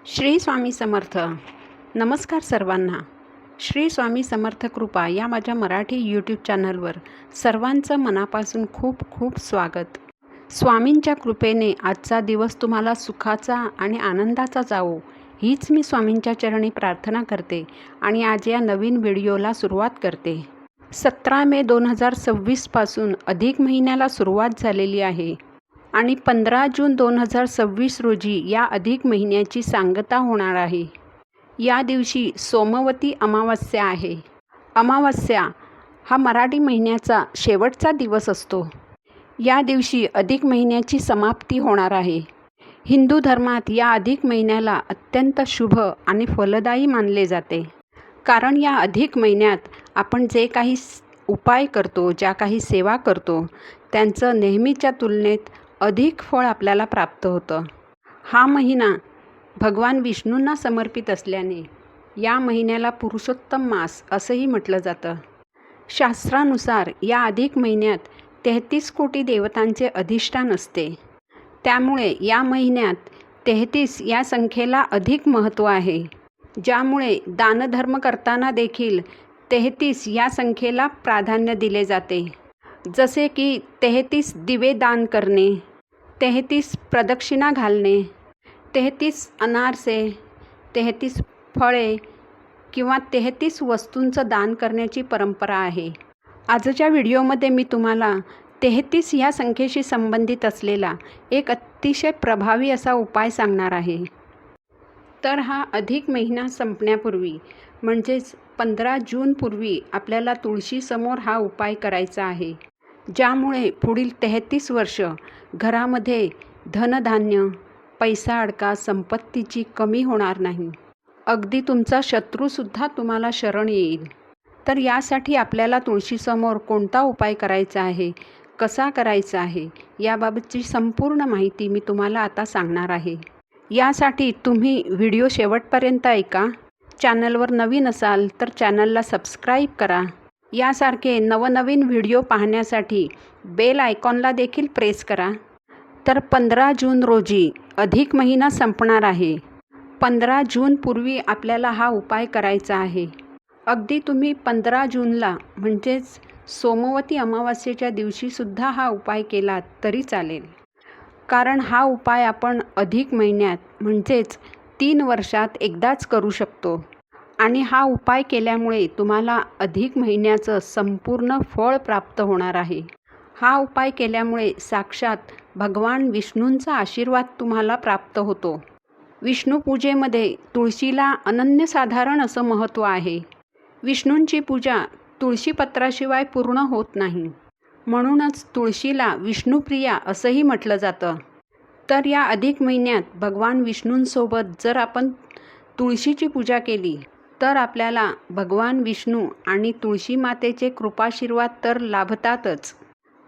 श्री स्वामी समर्थ. नमस्कार सर्वांना. श्री स्वामी समर्थ कृपा या माझ्या मराठी यूट्यूब चॅनलवर सर्वांचं मनापासून खूप खूप स्वागत. स्वामींच्या कृपेने आजचा दिवस तुम्हाला सुखाचा आणि आनंदाचा जावो हीच मी स्वामींच्या चरणी प्रार्थना करते आणि आज या नवीन व्हिडिओला सुरुवात करते. 17 मे 2026 पासून अधिक महिन्याला सुरुवात झालेली आहे आणि 15 जून 2026 रोजी या अधिक महिन्याची सांगता होणार आहे. या दिवशी सोमवती अमावस्या आहे. अमावस्या हा मराठी महिन्याचा शेवटचा दिवस असतो. या दिवशी अधिक महिन्याची समाप्ती होणार आहे. हिंदू धर्मात या अधिक महिन्याला अत्यंत शुभ आणि फलदायी मानले जाते. कारण या अधिक महिन्यात आपण जे काही उपाय करतो, ज्या काही सेवा करतो, त्यांचं नेहमीच्या तुलनेत अधिक फळ आपल्याला प्राप्त होतं. हा महिना भगवान विष्णूंना समर्पित असल्याने या महिन्याला पुरुषोत्तम मास असंही म्हटलं जातं. शास्त्रानुसार या अधिक महिन्यात 33 कोटी देवतांचे अधिष्ठान असते. त्यामुळे या महिन्यात 33 या संख्येला अधिक महत्त्व आहे. ज्यामुळे दानधर्म करताना देखील 33 या संख्येला प्राधान्य दिले जाते. जसे की 33 दिवे दान करणे, 33 प्रदक्षिणा घालणे, 33 अनारसे, 33 फळे किंवा 33 वस्तूंचं दान करण्याची परंपरा आहे. आजच्या व्हिडिओमध्ये मी तुम्हाला 33 या संख्येशी संबंधित असलेला एक अतिशय प्रभावी असा उपाय सांगणार आहे. तर हा अधिक महिना संपण्यापूर्वी म्हणजेच 15 जूनपूर्वी आपल्याला तुळशीसमोर हा उपाय करायचा आहे. ज्यामुळे पुढील 33 वर्ष घरामध्ये धनधान्य, पैसा अडका, संपत्तीची कमी होणार नाही. अगदी तुमचा शत्रूसुद्धा तुम्हाला शरण येईल. तर यासाठी आपल्याला तुळशीसमोर कोणता उपाय करायचा आहे, कसा करायचा आहे, याबाबतची संपूर्ण माहिती मी तुम्हाला आता सांगणार आहे. यासाठी तुम्ही व्हिडिओ शेवटपर्यंत ऐका. चॅनलवर नवीन असाल तर चॅनलला सबस्क्राईब करा. यासारखे नवनवीन व्हिडिओ पाहण्यासाठी बेल आयकॉनला देखील प्रेस करा. तर 15 जून रोजी अधिक महिना संपणार आहे. 15 जूनपूर्वी आपल्याला हा उपाय करायचा आहे. अगदी तुम्ही 15 जूनला म्हणजेच सोमवती अमावस्येच्या दिवशीसुद्धा हा उपाय केलात तरी चालेल. कारण हा उपाय आपण अधिक महिन्यात म्हणजेच 3 वर्षात एकदाच करू शकतो. आणि हा उपाय केल्यामुळे तुम्हाला अधिक महिन्याचं संपूर्ण फळ प्राप्त होणार आहे. हा उपाय केल्यामुळे साक्षात भगवान विष्णूंचा आशीर्वाद तुम्हाला प्राप्त होतो. विष्णू पूजेमध्ये तुळशीला अनन्यसाधारण असं महत्त्व आहे. विष्णूंची पूजा तुळशीपत्राशिवाय पूर्ण होत नाही. म्हणूनच तुळशीला विष्णुप्रिया असंही म्हटलं जातं. तर या अधिक महिन्यात भगवान विष्णूंसोबत जर आपण तुळशीची पूजा केली तर आपल्याला भगवान विष्णू आणि तुळशी मातेचे कृपाशीर्वाद तर लाभतातच.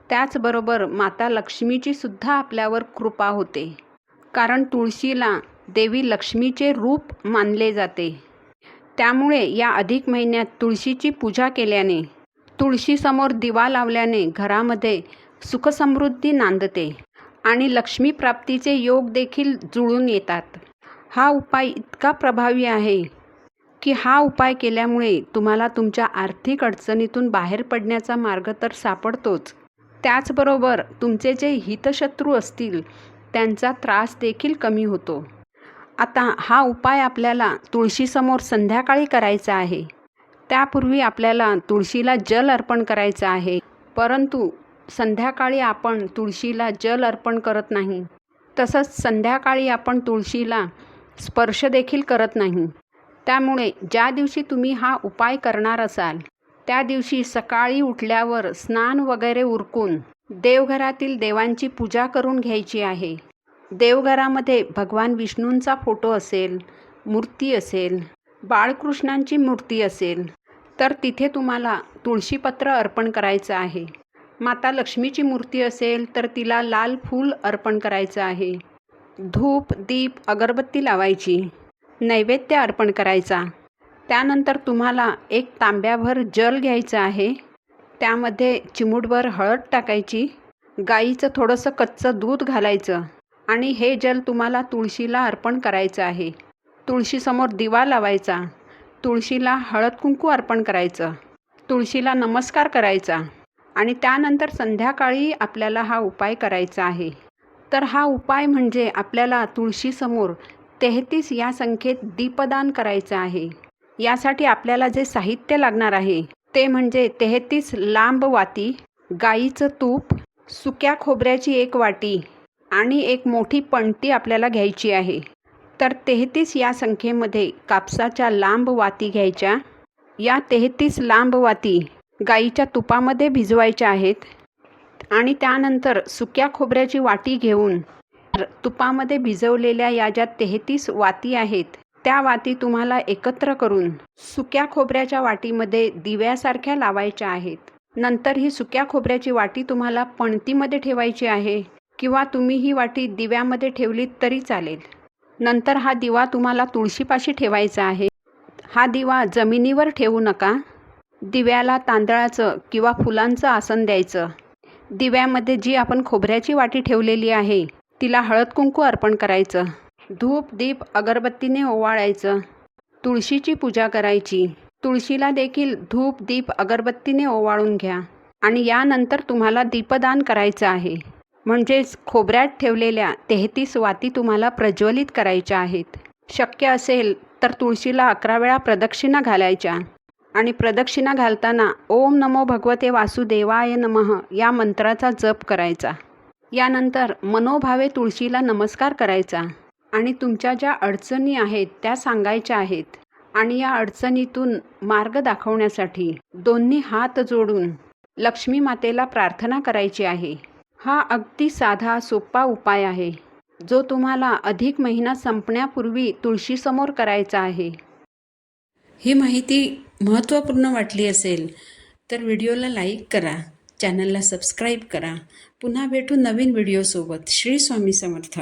त्याचबरोबर माता लक्ष्मीची सुद्धा आपल्यावर कृपा होते. कारण तुळशीला देवी लक्ष्मीचे रूप मानले जाते. त्यामुळे या अधिक महिन्यात तुळशीची पूजा केल्याने, तुळशीसमोर दिवा लावल्याने घरामध्ये सुखसमृद्धी नांदते आणि लक्ष्मी प्राप्तीचे योग देखील जुळून येतात. हा उपाय इतका प्रभावी आहे की हा उपाय केल्यामुळे तुम्हाला तुमच्या आर्थिक अडचणीतून बाहेर पडण्याचा मार्ग तर सापडतोच. त्याचबरोबर तुमचे जे हितशत्रू असतील त्यांचा त्रास देखील कमी होतो. आता हा उपाय आपल्याला तुळशीसमोर संध्याकाळी करायचा आहे. त्यापूर्वी आपल्याला तुळशीला जल अर्पण करायचं आहे. परंतु संध्याकाळी आपण तुळशीला जल अर्पण करत नाही. तसंच संध्याकाळी आपण तुळशीला स्पर्श देखील करत नाही. त्यामुळे ज्या दिवशी तुम्ही हा उपाय करणार असाल त्या दिवशी सकाळी उठल्यावर स्नान वगैरे उरकून देवघरातील देवांची पूजा करून घ्यायची आहे. देवघरामध्ये भगवान विष्णूंचा फोटो असेल, मूर्ती असेल, बाळकृष्णांची मूर्ती असेल तर तिथे तुम्हाला तुळशीपत्र अर्पण करायचं आहे. माता लक्ष्मीची मूर्ती असेल तर तिला लाल फूल अर्पण करायचं आहे. धूप, दीप, अगरबत्ती लावायची, नैवेद्य अर्पण करायचा. त्यानंतर तुम्हाला एक तांब्याभर जल घ्यायचं आहे. त्यामध्ये चिमूटभर हळद टाकायची, गाईचं थोडंसं कच्चं दूध घालायचं आणि हे जल तुम्हाला तुळशीला अर्पण करायचं आहे. तुळशीसमोर दिवा लावायचा, तुळशीला हळद कुंकू अर्पण करायचं, तुळशीला नमस्कार करायचा आणि त्यानंतर संध्याकाळी आपल्याला हा उपाय करायचा आहे. तर हा उपाय म्हणजे आपल्याला तुळशीसमोर 33 या संख्येत दीपदान करायचं आहे. यासाठी आपल्याला जे साहित्य लागणार आहे ते म्हणजे 33 लांब वाती, गाईचं तूप, सुक्या खोबऱ्याची 1 वाटी आणि एक मोठी पणती आपल्याला घ्यायची आहे. तर 33 या संख्येमध्ये कापसाच्या लांब वाती घ्यायच्या. या 33 लांब वाती गाईच्या तुपामध्ये भिजवायच्या आहेत आणि त्यानंतर सुक्या खोबऱ्याची वाटी घेऊन तुपामध्ये भिजवलेल्या या ज्या 33 वाती आहेत त्या वाती तुम्हाला एकत्र करून सुक्या खोबऱ्याच्या वाटीमध्ये दिव्यासारख्या लावायच्या आहेत. नंतर ही सुक्या खोबऱ्याची वाटी तुम्हाला पणतीमध्ये ठेवायची आहे किंवा तुम्ही ही वाटी दिव्यामध्ये ठेवलीत तरी चालेल. नंतर हा दिवा तुम्हाला तुळशीपाशी ठेवायचा आहे. हा दिवा जमिनीवर ठेवू नका. दिव्याला तांदळाचं किंवा फुलांचं आसन द्यायचं. दिव्यामध्ये जी आपण खोबऱ्याची वाटी ठेवलेली आहे तिला हळद कुंकू अर्पण करायचं. धूप दीप अगरबत्तीने ओवाळायचं. तुळशीची पूजा करायची. तुळशीला देखील धूप दीप अगरबत्तीने ओवाळून घ्या आणि यानंतर तुम्हाला दीपदान करायचं आहे. म्हणजेच खोबऱ्यात ठेवलेल्या 33 वाती तुम्हाला प्रज्वलित करायच्या आहेत. शक्य असेल तर तुळशीला 11 वेळा प्रदक्षिणा घालायच्या आणि प्रदक्षिणा घालताना ओम नमो भगवते वासुदेवाय नमः या मंत्राचा जप करायचा. यानंतर मनोभावे तुळशीला नमस्कार करायचा आणि तुमच्या ज्या अडचणी आहेत त्या सांगायच्या आहेत आणि या अडचणीतून मार्ग दाखवण्यासाठी दोन्ही हात जोडून लक्ष्मी मातेला प्रार्थना करायची आहे. हा अगदी साधा सोपा उपाय आहे जो तुम्हाला अधिक महिना संपण्यापूर्वी तुळशीसमोर करायचा आहे. ही माहिती महत्त्वपूर्ण वाटली असेल तर व्हिडिओला लाईक करा, चॅनलला सबस्क्राईब करा. पुन्हा भेटू नवीन व्हिडिओसोबत. श्री स्वामी समर्थ.